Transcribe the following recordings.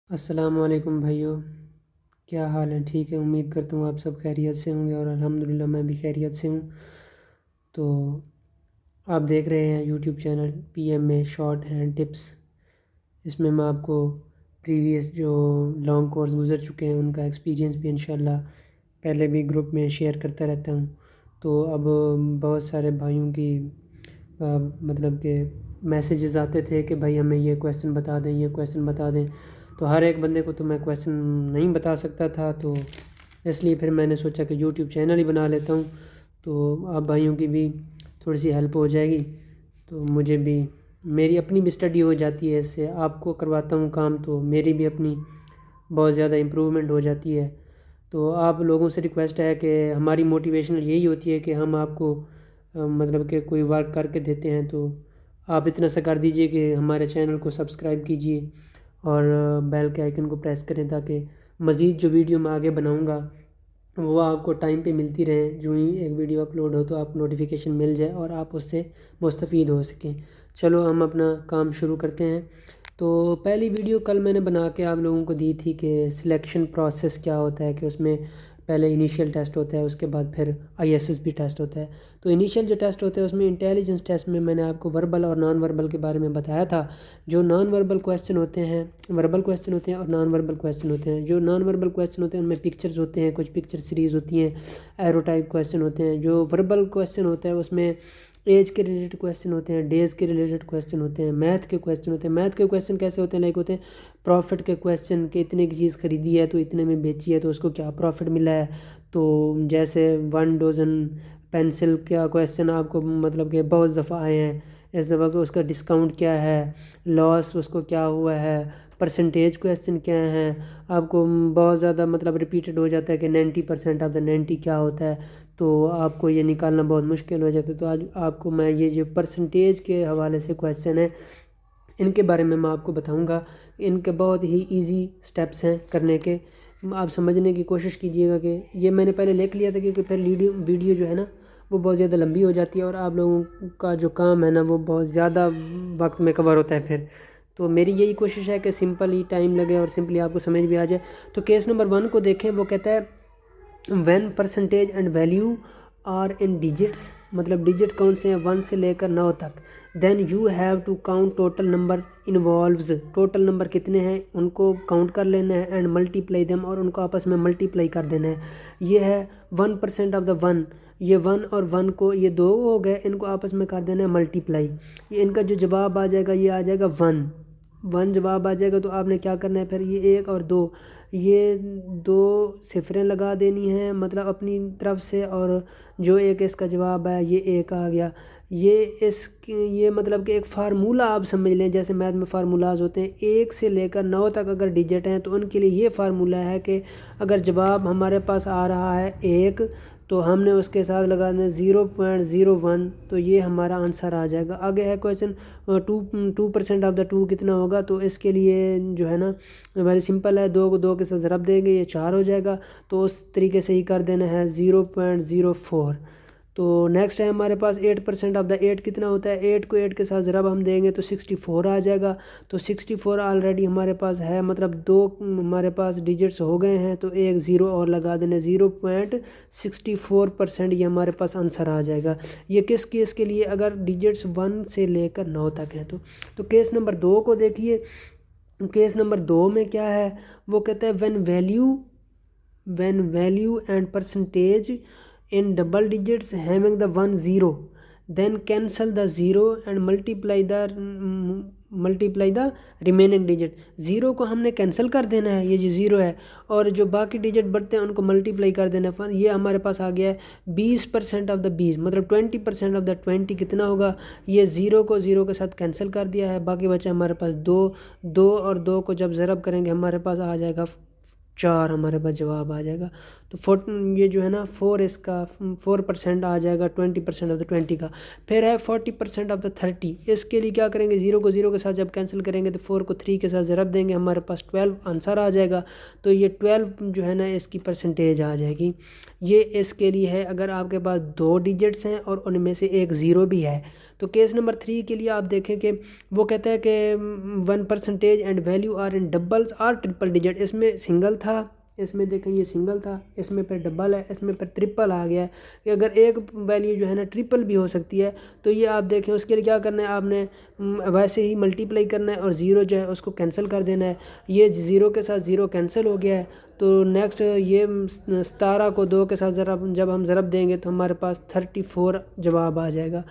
अस्सलाम वालेकुम भाइयों। क्या हाल है? ठीक है, उम्मीद करता हूँ आप सब खैरियत से होंगे और अल्हम्दुलिल्लाह मैं भी खैरियत से हूँ। तो आप देख रहे हैं YouTube channel PMA short hand tips. इसमें मैं आपको प्रीवियस जो लॉन्ग कोर्स गुज़र चुके हैं उनका एक्सपीरियंस भी इंशाल्लाह पहले भी ग्रुप में शेयर करता रहता हूँ। तो अब बहुत सारे भाइयों की मतलब कि मैसेजेस आते थे कि भाई हमें ये क्वेश्चन बता दें, ये क्वेश्चन बता दें। तो हर एक बंदे को तो मैं क्वेश्चन नहीं बता सकता था, तो इसलिए फिर मैंने सोचा कि यूट्यूब चैनल ही बना लेता हूँ। तो आप भाइयों की भी थोड़ी सी हेल्प हो जाएगी, तो मुझे भी मेरी अपनी भी स्टडी हो जाती है। इससे आपको करवाता हूँ काम तो मेरी भी अपनी बहुत ज़्यादा इम्प्रूवमेंट हो जाती है। तो आप लोगों से रिक्वेस्ट है कि हमारी मोटिवेशनल यही होती है कि हम आपको मतलब कि कोई वर्क करके देते हैं, तो आप इतना सा कर दीजिए कि हमारे चैनल को सब्सक्राइब कीजिए और बेल के आइकन को प्रेस करें, ताकि मज़ीद जो वीडियो मैं आगे बनाऊंगा वो आपको टाइम पे मिलती रहे। जो ही एक वीडियो अपलोड हो तो आपको नोटिफिकेशन मिल जाए और आप उससे मुस्तफ़ीद हो सकें। चलो हम अपना काम शुरू करते हैं। तो पहली वीडियो कल मैंने बना के आप लोगों को दी थी कि सिलेक्शन प्रोसेस क्या होता है, कि उसमें पहले इनिशियल टेस्ट होता है, उसके बाद फिर ISSB टेस्ट होता है। तो इनिशियल जो टेस्ट होता है उसमें इंटेलिजेंस टेस्ट में मैंने आपको वर्बल और नॉन वर्बल के बारे में बताया था। जो नॉन वर्बल क्वेश्चन होते हैं, वर्बल क्वेश्चन होते हैं और नॉन वर्बल क्वेश्चन होते हैं। जो नॉन वर्बल क्वेश्चन होते हैं उनमें पिक्चर्स होते हैं, कुछ पिक्चर सीरीज़ होती हैं, एरो टाइप क्वेश्चन होते हैं। जो वर्बल क्वेश्चन होता है उसमें एज के रिलेटेड क्वेश्चन होते हैं, डेज़ के रिलेटेड क्वेश्चन होते हैं, मैथ के क्वेश्चन होते हैं। मैथ के क्वेश्चन कैसे होते हैं? लाइक होते हैं प्रॉफिट के क्वेश्चन, कि इतने की चीज़ खरीदी है तो इतने में बेची है तो उसको क्या प्रॉफिट मिला है। तो जैसे 1 डज़न पेंसिल का क्वेश्चन आपको मतलब कि बहुत दफ़ा आए हैं, इस दफ़ा का उसका डिस्काउंट क्या है, लॉस उसको क्या हुआ है, परसेंटेज क्वेश्चन क्या है। आपको बहुत ज़्यादा मतलब रिपीटेड हो जाता है कि 90% ऑफ द 90 क्या होता है, तो आपको ये निकालना बहुत मुश्किल हो जाता है। तो आज आपको मैं ये जो परसेंटेज के हवाले से क्वेश्चन है इनके बारे में मैं आपको बताऊंगा। इनके बहुत ही इजी स्टेप्स हैं करने के, आप समझने की कोशिश कीजिएगा। कि ये मैंने पहले लिख लिया था क्योंकि फिर वीडियो जो है ना वो बहुत ज़्यादा लंबी हो जाती है और आप लोगों का जो काम है ना वो बहुत ज़्यादा वक्त में कवर होता है फिर। तो मेरी यही कोशिश है कि सिंपल ही टाइम लगे और सिंपली आपको समझ भी आ जाए। तो केस नंबर 1 को देखें। वो कहता है when percentage and value are in digits, मतलब डिजिट कौन से हैं 1 से लेकर 9 तक। Then you have to count total number involves, total number कितने हैं उनको काउंट कर लेना है, एंड मल्टीप्लाई देम, और उनको आपस में मल्टीप्लाई कर देना है। ये है 1% ऑफ द 1। ये 1 और 1 को, ये 2 हो गए, इनको आपस में कर देना है मल्टीप्लाई। ये इनका जो जवाब आ जाएगा ये आ जाएगा 1 जवाब आ जाएगा। तो आपने क्या करना है फिर, ये 1 और 2, ये 2 सिफरें लगा देनी है मतलब अपनी तरफ से, और जो एक इसका जवाब है ये 1 आ गया। ये मतलब कि एक फार्मूला आप समझ लें, जैसे मैथ में फार्मूलाज होते हैं 1 से लेकर 9 तक अगर डिजिट हैं तो उनके लिए ये फार्मूला है कि अगर जवाब हमारे पास आ रहा है 1 तो हमने उसके साथ लगा दें 0.01, तो ये हमारा आंसर आ जाएगा। आगे है क्वेश्चन 2% ऑफ द 2 कितना होगा। तो इसके लिए जो है ना वेरी सिंपल है, 2 को 2 के साथ ज़रब देंगे ये 4 हो जाएगा। तो उस तरीके से ही कर देना है 0.04। तो नेक्स्ट है हमारे पास 8% ऑफ द 8 कितना होता है। 8 को 8 के साथ ज़रब हम देंगे तो 64 आ जाएगा। तो 64 ऑलरेडी हमारे पास है, मतलब 2 हमारे पास डिजिट्स हो गए हैं, तो एक ज़ीरो और लगा देना 0.64%, ये हमारे पास आंसर आ जाएगा। ये किस केस के लिए, अगर डिजिट्स 1 से लेकर 9 तक हैं। तो केस नंबर 2 को देखिए। केस नंबर 2 में क्या है, वो कहता है when value and percentage in double digits having the 1 0, then cancel the 0 and multiply the remaining digit. Zero को हमने कैंसिल कर देना है, ये जो ज़ीरो है, और जो बाकी डिजिट बढ़ते हैं उनको मल्टीप्लाई कर देना है। ये हमारे पास आ गया है 20% ऑफ द 20, मतलब 20% ऑफ द 20 कितना होगा। ये ज़ीरो को ज़ीरो के साथ कैंसिल कर दिया है, बाकी बचा हमारे पास 2 और 2 को जब ज़रब करेंगे हमारे पास आ जाएगा 4, हमारे पास जवाब आ जाएगा। तो ये जो है ना 4 इसका 4% आ जाएगा 20% ऑफ द 20 का। फिर है 40% ऑफ द 30, इसके लिए क्या करेंगे, 0 को 0 के साथ जब कैंसिल करेंगे तो 4 को 3 के साथ ज़रब देंगे, हमारे पास 12 आंसर आ जाएगा। तो ये 12 जो है ना इसकी परसेंटेज आ जाएगी। ये इसके लिए है अगर आपके पास 2 डिजिट्स हैं और उनमें से एक ज़ीरो भी है। तो केस नंबर 3 के लिए आप देखें कि वो कहता है कि 1% and value are in doubles are triple digit. इसमें सिंगल था, इसमें देखें ये सिंगल था, इसमें फिर डबल है, इसमें फिर ट्रिपल आ गया है कि अगर एक वैल्यू जो है ना ट्रिपल भी हो सकती है। तो ये आप देखें उसके लिए क्या करना है, आपने वैसे ही मल्टीप्लाई करना है और ज़ीरो जो है उसको कैंसिल कर देना है। ये ज़ीरो के साथ ज़ीरो कैंसिल हो गया है। तो नेक्स्ट ये 17 को 2 के साथ जब हम ज़रब देंगे तो हमारे पास 34 जवाब आ जाएगा।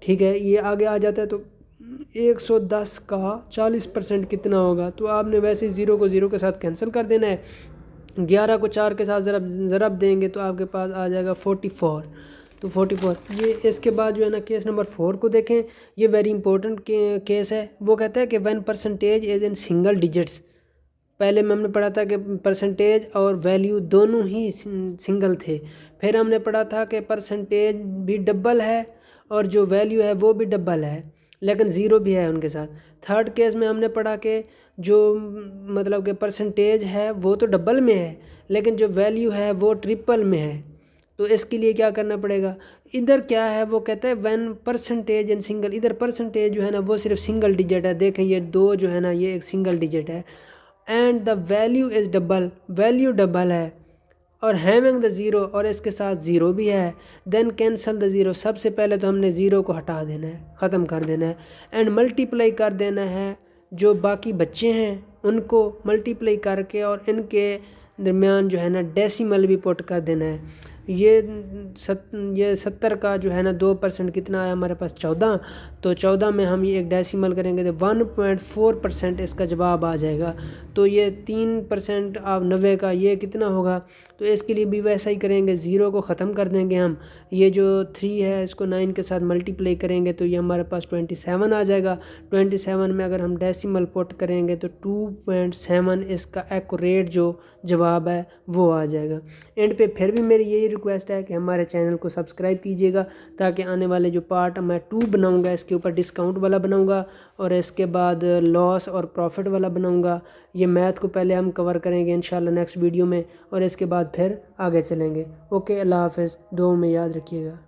ठीक है, ये आगे आ जाता है। तो 110 का 40% कितना होगा, तो आपने वैसे 0 को 0 के साथ कैंसिल कर देना है। 11 को 4 के साथ ज़रब देंगे तो आपके पास आ जाएगा 44। तो 44 ये। इसके बाद जो है ना केस नंबर 4 को देखें, ये वेरी इंपॉर्टेंट केस है। वो कहता है कि 1% इज़ इन सिंगल डिजिट्स। पहले में हमने पढ़ा था कि परसेंटेज और वैल्यू दोनों ही सिंगल थे। फिर हमने पढ़ा था कि परसेंटेज भी डबल है और जो वैल्यू है वो भी डबल है, लेकिन ज़ीरो भी है उनके साथ। थर्ड केस में हमने पढ़ा कि जो मतलब कि परसेंटेज है वो तो डबल में है, लेकिन जो वैल्यू है वो ट्रिपल में है। तो इसके लिए क्या करना पड़ेगा, इधर क्या है वो कहता है 1% इन सिंगल। इधर परसेंटेज जो है ना वो सिर्फ सिंगल डिजिट है। देखें ये 2 जो है ना ये एक सिंगल डिजिट है। And the value is double, value double है और हैविंग द ज़ीरो, और इसके साथ ज़ीरो भी है। देन कैंसल द ज़ीरो, सबसे पहले तो हमने ज़ीरो को हटा देना है, ख़त्म कर देना है। एंड मल्टीप्लाई कर देना है जो बाकी बच्चे हैं उनको मल्टीप्लाई करके, और इनके दरमियान जो है ना डेसिमल भी पुट कर देना है। ये 70 का जो है ना 2% कितना आया हमारे पास 14। तो 14 में हम ये एक डेसिमल करेंगे तो 1.4% इसका जवाब आ जाएगा। तो ये 3% आप 90 का ये कितना होगा, तो इसके लिए भी वैसा ही करेंगे, ज़ीरो को ख़त्म कर देंगे हम। ये जो 3 है इसको 9 के साथ मल्टीप्लाई करेंगे तो ये हमारे पास 27 आ जाएगा। 27 में अगर हम डेसिमल पुट करेंगे तो 2.7 इसका एक्यूरेट जो जवाब है वो आ जाएगा। एंड पे फिर भी मेरी यही रिक्वेस्ट है कि हमारे चैनल को सब्सक्राइब कीजिएगा, ताकि आने वाले जो पार्ट मैं 2 बनाऊंगा इसके ऊपर डिस्काउंट वाला बनाऊंगा और इसके बाद लॉस और प्रॉफिट वाला बनाऊंगा। ये मैथ को पहले हम कवर करेंगे इंशाल्लाह नेक्स्ट वीडियो में, और इसके बाद फिर आगे चलेंगे। ओके, अल्लाह हाफ़िज़, दुआ में याद रखिएगा।